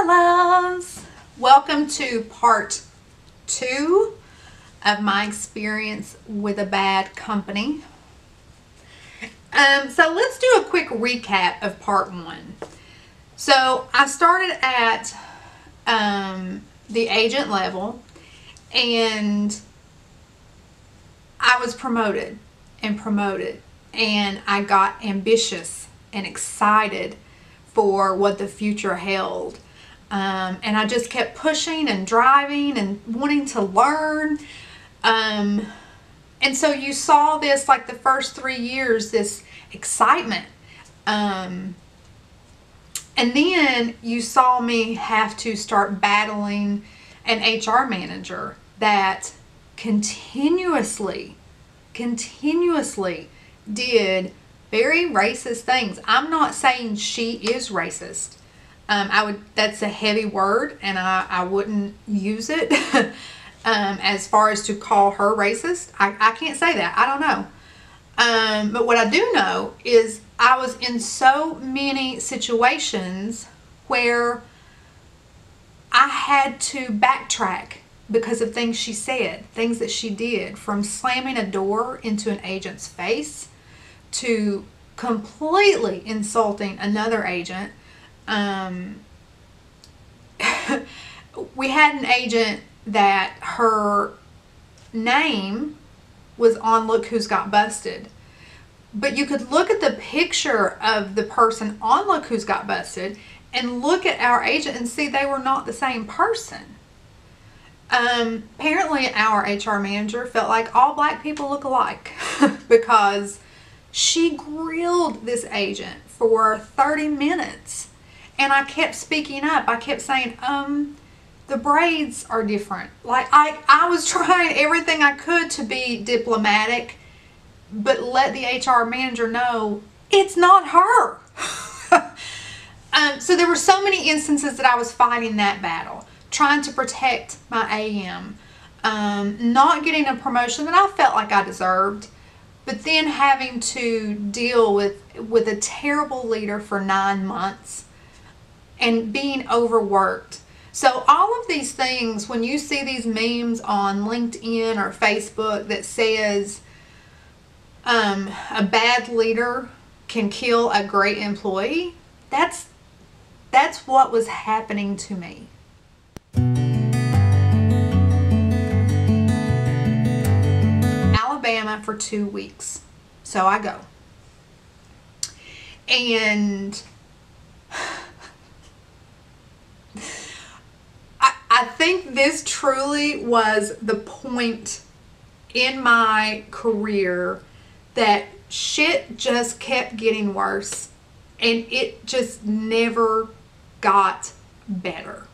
loves. Welcome to part 2 of my experience with a bad company. So let's do a quick recap of part 1. So I started at the agent level, and I was promoted, and I got ambitious and excited for what the future held. And I just kept pushing and driving and wanting to learn. And so you saw this, like the first 3 years, this excitement. And then you saw me have to start battling an HR manager that continuously did very racist things. I'm not saying she is racist. That's a heavy word, and I wouldn't use it as far as to call her racist. I can't say that. I don't know. But what I do know is I was in so many situations where I had to backtrack because of things she said, things that she did, from slamming a door into an agent's face to completely insulting another agent. We had an agent that her name was on Look Who's Got Busted, but you could look at the picture of the person on Look Who's Got Busted and look at our agent and see they were not the same person. Apparently our HR manager felt like all black people look alike because she grilled this agent for 30 minutes. And I kept speaking up. I kept saying, the braids are different. Like, I was trying everything I could to be diplomatic, but let the HR manager know it's not her. So there were so many instances that I was fighting that battle, trying to protect my AM, not getting a promotion that I felt like I deserved, but then having to deal with a terrible leader for 9 months and being overworked. So all of these things, when you see these memes on LinkedIn or Facebook that says a bad leader can kill a great employee, that's what was happening to me. Alabama for 2 weeks. So I go. And I think this truly was the point in my career that shit just kept getting worse, and it just never got better.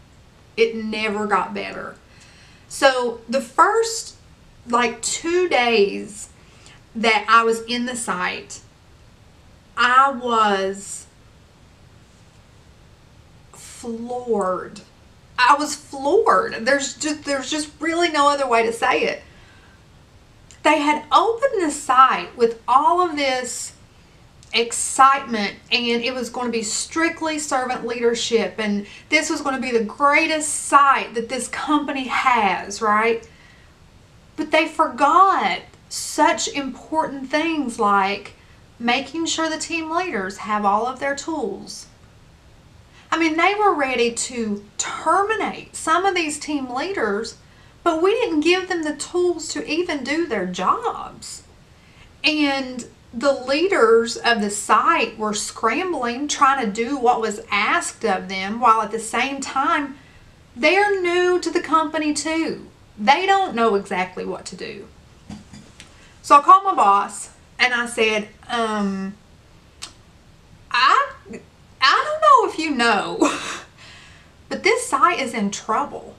It never got better. So the first 2 days that I was in the site, I was floored. I was floored. There's just really no other way to say it. They had opened the site with all of this excitement, and it was going to be strictly servant leadership, and this was going to be the greatest site that this company has, right? But they forgot such important things like making sure the team leaders have all of their tools. I mean, they were ready to terminate some of these team leaders, but we didn't give them the tools to even do their jobs. And the leaders of the site were scrambling, trying to do what was asked of them, while at the same time, they're new to the company too. They don't know exactly what to do. So I called my boss and I said, I don't know if you know, but this site is in trouble.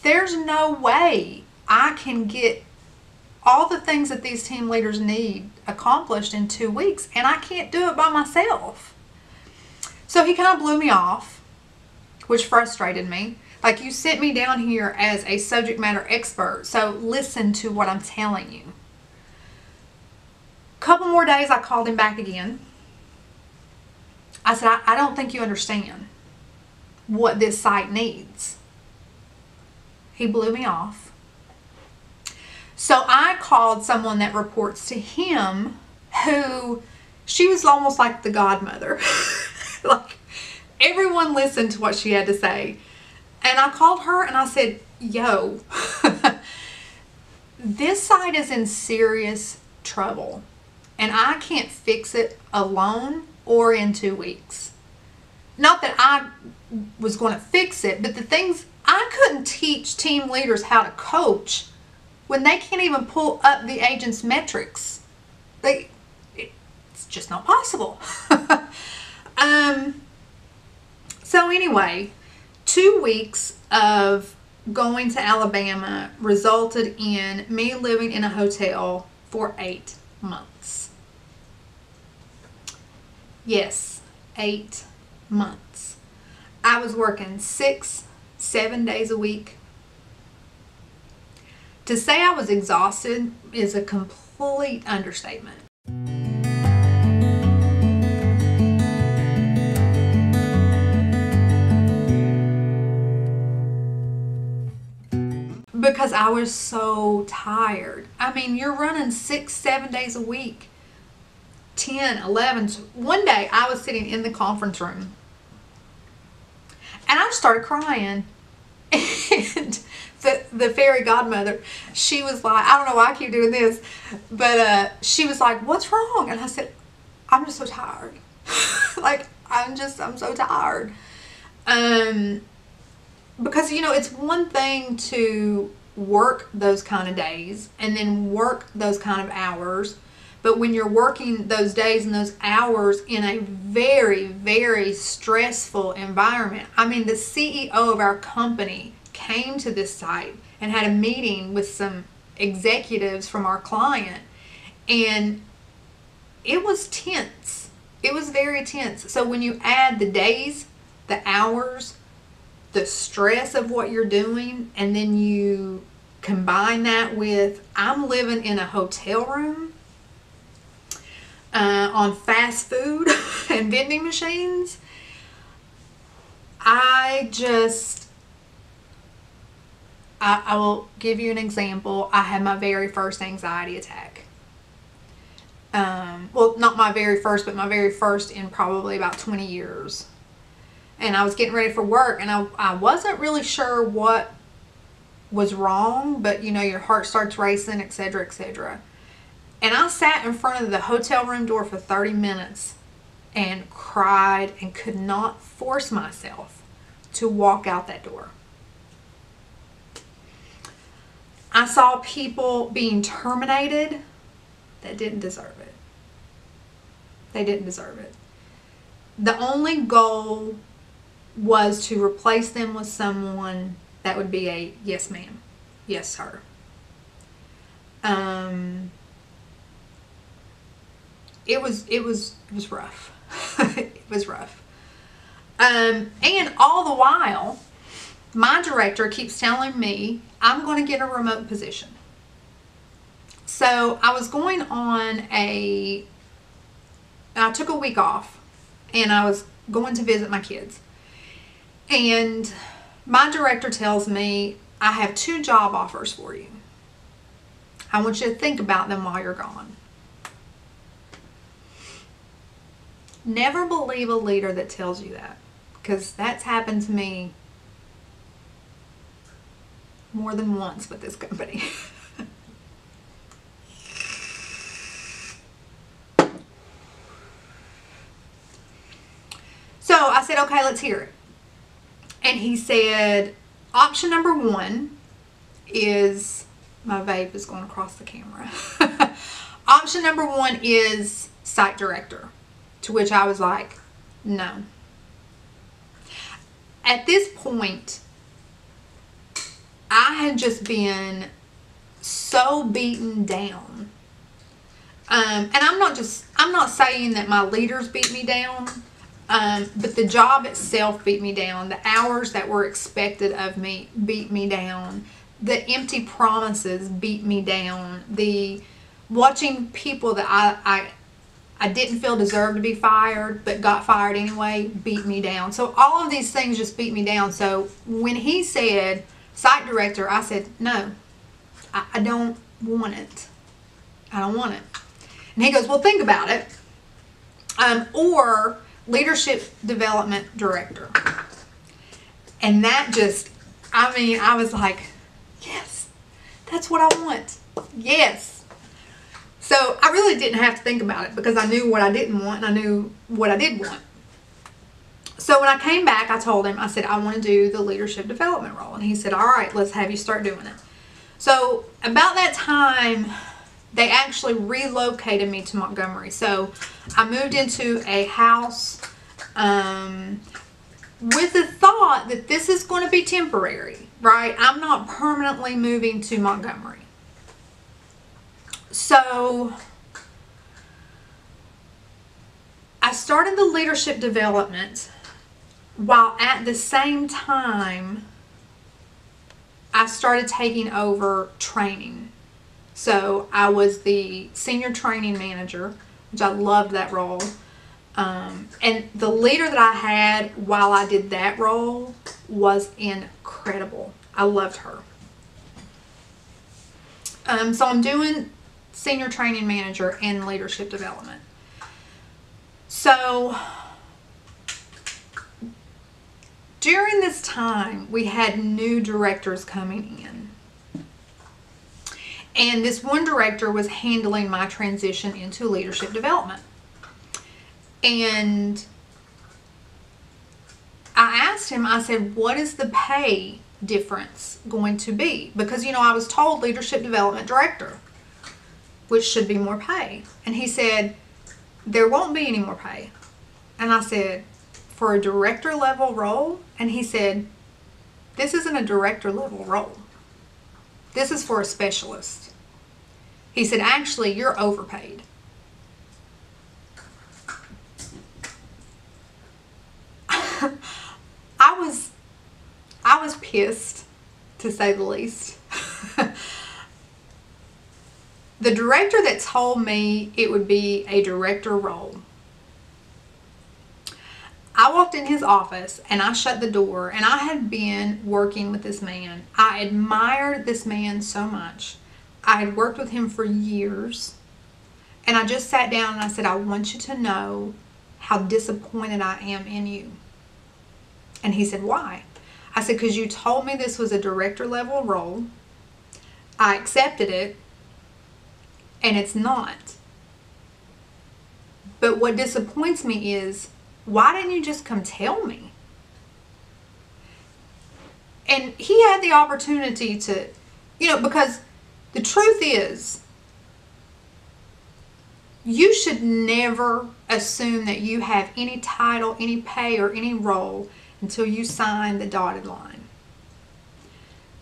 There's no way I can get all the things that these team leaders need accomplished in 2 weeks, and I can't do it by myself. So he kind of blew me off, which frustrated me. Like, you sent me down here as a subject matter expert, so listen to what I'm telling you. A couple more days, I called him back again. I said, I don't think you understand. what this site needs. He blew me off. So I called someone that reports to him, who, she was almost like the godmother. Like, everyone listened to what she had to say. And I called her and I said, yo, this site is in serious trouble and I can't fix it alone or in 2 weeks. Not that I was going to fix it, but the things, I couldn't teach team leaders how to coach when they can't even pull up the agent's metrics. It's just not possible. So anyway, 2 weeks of going to Alabama resulted in me living in a hotel for 8 months. Yes, 8 months. I was working 6-7 days a week. To say I was exhausted is a complete understatement. Because I was so tired. I mean, you're running 6-7 days a week. 10, 11. One day I was sitting in the conference room and I just started crying. And the fairy godmother, she was like, I don't know why I keep doing this, but she was like, what's wrong? And I said, I'm just so tired. Like, I'm so tired. Because, you know, it's one thing to work those kind of days and then work those kind of hours. But when you're working those days and those hours in a very, very stressful environment. I mean, the CEO of our company came to this site and had a meeting with some executives from our client. And it was tense. It was very tense. So when you add the days, the hours, the stress of what you're doing, and then you combine that with, I'm living in a hotel room on fast food and vending machines. I will give you an example. I had my very first anxiety attack. Well, not my very first, but my very first in probably about 20 years. And I was getting ready for work, and I wasn't really sure what was wrong, but you know, your heart starts racing, etc., etc. And I sat in front of the hotel room door for 30 minutes and cried and could not force myself to walk out that door. I saw people being terminated that didn't deserve it. They didn't deserve it. The only goal was to replace them with someone that would be a yes ma'am, yes sir. It was rough. It was rough. And all the while, my director keeps telling me I'm going to get a remote position. So I was going on I took a week off and I was going to visit my kids. And my director tells me, I have 2 job offers for you. I want you to think about them while you're gone. Never believe a leader that tells you that, because that's happened to me more than once with this company. So I said, okay, let's hear it. And he said, option number 1 is, my vape is going across the camera. Option number 1 is site director. To which I was like, no. At this point, I had just been so beaten down. And I'm not saying that my leaders beat me down. But the job itself beat me down. The hours that were expected of me beat me down. The empty promises beat me down. The watching people that I didn't feel deserved to be fired, but got fired anyway, beat me down. So all of these things just beat me down. So when he said site director, I said, no, I don't want it. I don't want it. And he goes, well, think about it. Or leadership development director. And that just, I was like, yes, that's what I want. Yes. So I really didn't have to think about it because I knew what I didn't want and I knew what I did want. So when I came back, I told him, I said, I want to do the leadership development role. And he said, all right, let's have you start doing it. So about that time, they actually relocated me to Montgomery. So I moved into a house with the thought that this is going to be temporary, right? I'm not permanently moving to Montgomery. So I started the leadership development while at the same time I started taking over training. So I was the senior training manager, which I loved that role. And the leader that I had while I did that role was incredible. I loved her. So I'm doing senior training manager and leadership development. So during this time, we had new directors coming in. And this one director was handling my transition into leadership development. And I asked him, I said, what is the pay difference going to be? Because, you know, I was told leadership development director, which should be more pay. And he said, there won't be any more pay. And I said, for a director level role? And he said, this isn't a director level role. This is for a specialist. He said, actually, you're overpaid. I was pissed, to say the least. The director that told me it would be a director role, I walked in his office and I shut the door, and I had been working with this man. I admired this man so much. I had worked with him for years, and I just sat down and I said, I want you to know how disappointed I am in you. And he said, why? I said, because you told me this was a director level role. I accepted it, and it's not. But what disappoints me is, why didn't you just come tell me? And he had the opportunity to, you know, because the truth is, you should never assume that you have any title, any pay, or any role until you sign the dotted line.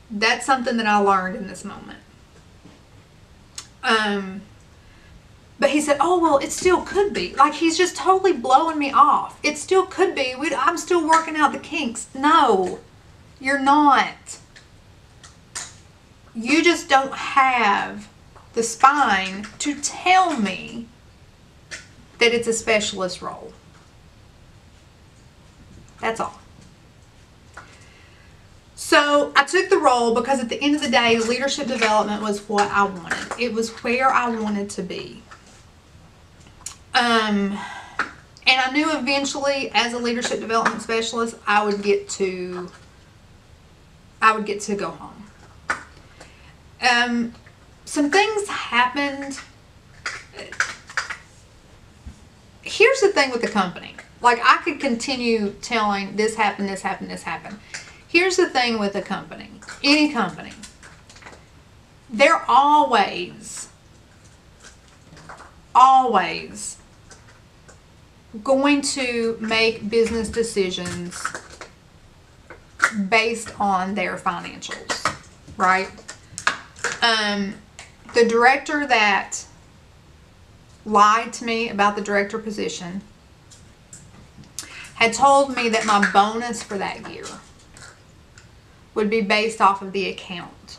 That's something that I learned in this moment. But he said, oh, well, it still could be. Like, he's just totally blowing me off. It still could be. I'm still working out the kinks. No, you're not. You just don't have the spine to tell me that it's a specialist role. That's all. So I took the role because at the end of the day, leadership development was what I wanted. It was where I wanted to be. And I knew eventually, as a leadership development specialist, I would get to go home. Some things happened. Here's the thing with the company. Like, I could continue telling this happened, this happened, this happened. Here's the thing with a company, any company. They're always going to make business decisions based on their financials, right? The director that lied to me about the director position had told me that my bonus for that year would be based off of the account.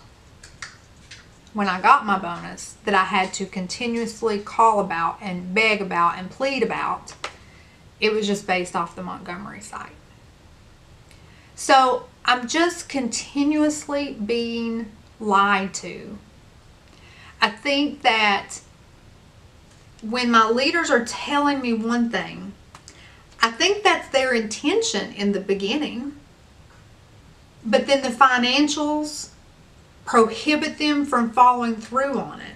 when I got my bonus that I had to continuously call about and beg about and plead about. It was just based off the Montgomery site. So I'm just continuously being lied to. I think that when my leaders are telling me one thing, I think that's their intention in the beginning, but then the financials prohibit them from following through on it.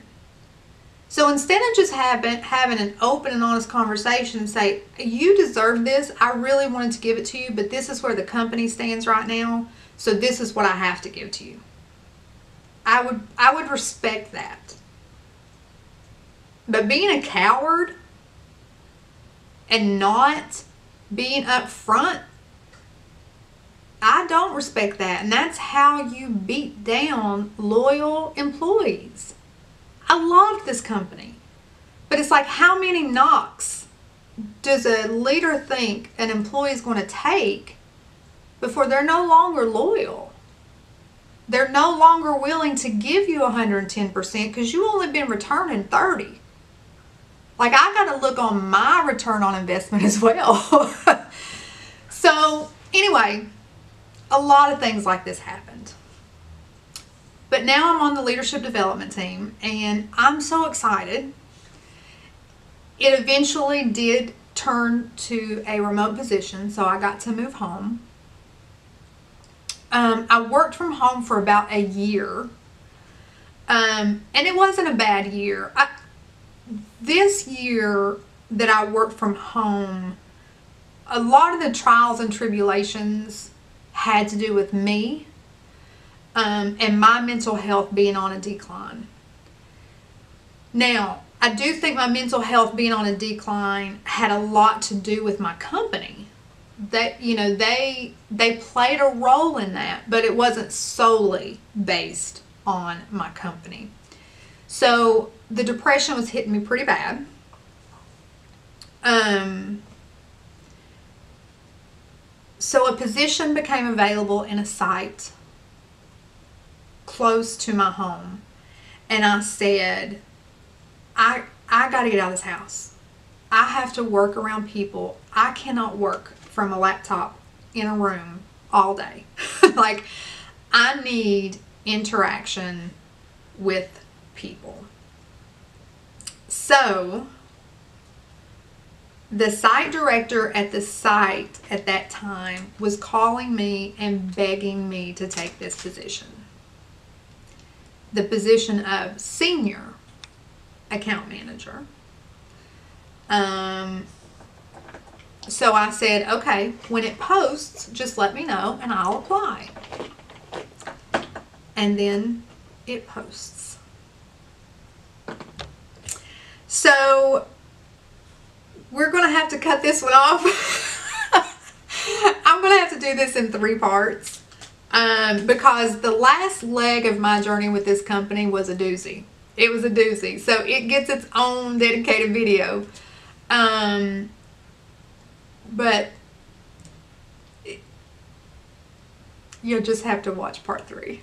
So instead of just having an open and honest conversation and say, you deserve this, I really wanted to give it to you, but this is where the company stands right now, so this is what I have to give to you. I would respect that. But being a coward and not being upfront, I don't respect that. And that's how you beat down loyal employees. I loved this company. But it's like, how many knocks does a leader think an employee is going to take before they're no longer loyal? They're no longer willing to give you 110% because you only been returning 30%. Like, I got to look on my return on investment as well. So anyway, a lot of things like this happened. But now I'm on the leadership development team and I'm so excited. It eventually did turn to a remote position, so I got to move home. I worked from home for about a year. And it wasn't a bad year. This year that I worked from home, a lot of the trials and tribulations had to do with me and my mental health being on a decline. Now, I do think my mental health being on a decline had a lot to do with my company. That, you know, they played a role in that, but it wasn't solely based on my company. So the depression was hitting me pretty bad. So a position became available in a site close to my home. And I said, I got to get out of this house. I have to work around people. I cannot work from a laptop in a room all day. Like, I need interaction with people. So the site director at the site at that time was calling me and begging me to take this position. The position of senior account manager. So I said, okay, when it posts, just let me know and I'll apply. And then it posts. So we're going to have to cut this one off. I'm going to have to do this in 3 parts because the last leg of my journey with this company was a doozy. It was a doozy. So it gets its own dedicated video. But you'll just have to watch part 3.